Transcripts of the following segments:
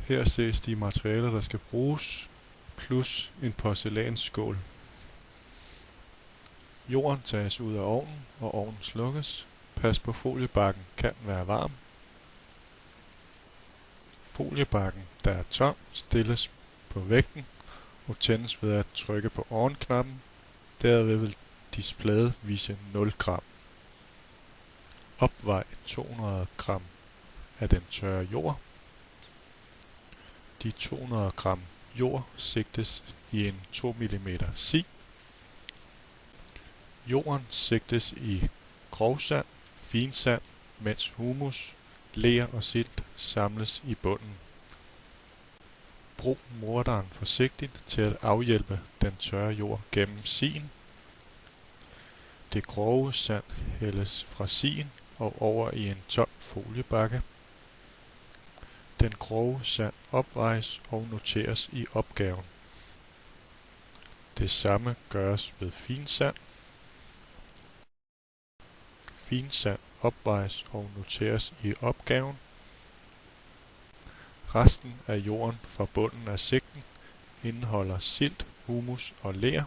Her ses de materialer, der skal bruges, plus en porcelænsskål. Jorden tages ud af ovnen, og ovnen slukkes. Pas på, foliebakken kan være varm. Foliebakken, der er tom, stilles på vægten og tændes ved at trykke på on-knappen. Derved vil displayet vise 0 gram. Opvej 200 gram af den tørre jord. De 200 gram jord sigtes i en 2 mm si. Jorden sigtes i grovsand, finsand, mens humus, ler og silt samles i bunden. Brug morderen forsigtigt til at afhjælpe den tørre jord gennem sien. Det grove sand hældes fra sien og over i en tom foliebakke. Den grove sand opvejes og noteres i opgaven. Det samme gøres ved finsand. Finsand opvejes og noteres i opgaven. Resten af jorden fra bunden af sigten indeholder silt, humus og ler.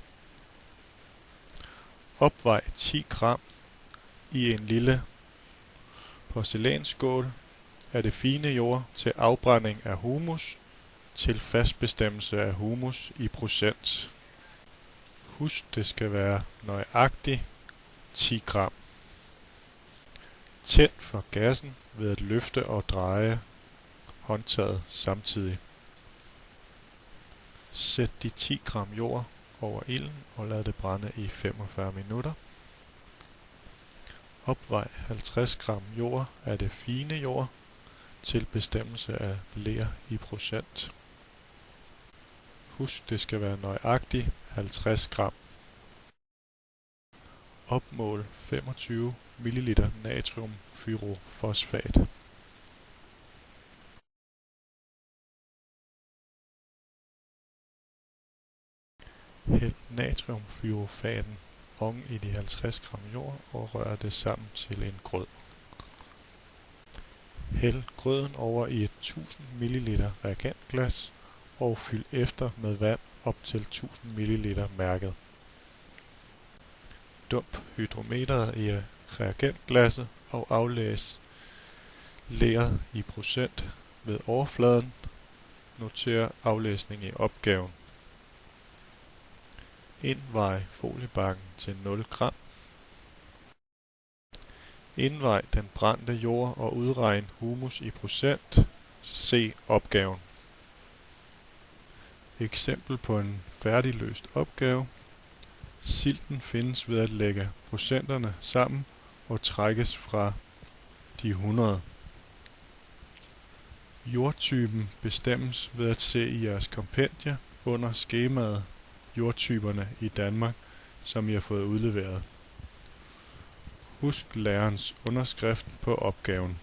Opvej 10 gram i en lille porcelænsskål af det fine jord til afbrænding af humus til fastbestemmelse af humus i procent. Husk, det skal være nøjagtigt 10 gram. Tænd for gassen ved at løfte og dreje håndtaget samtidig. Sæt de 10 gram jord over ilden og lad det brænde i 45 minutter. Opvej 50 gram jord af det fine jord til bestemmelse af ler i procent. Husk, det skal være nøjagtigt 50 gram. Opmål 25 ml natriumfyrofosfat. Hæld natriumfyrofaten oven i de 50 gram jord og rør det sammen til en grød. Hæld grøden over i et 1000 ml reagentglas og fyld efter med vand op til 1000 ml mærket. Dump hydrometeret i reagentglasset og aflæs leret i procent ved overfladen. Noter aflæsning i opgaven. Indvej foliebakken til 0 gram. Indvej den brændte jord og udregn humus i procent. Se opgaven. Eksempel på en færdigløst opgave. Silten findes ved at lægge procenterne sammen og trækkes fra de 100. Jordtypen bestemmes ved at se i jeres kompendie under skemaet Jordtyperne i Danmark, som I har fået udleveret. Husk lærerens underskrift på opgaven.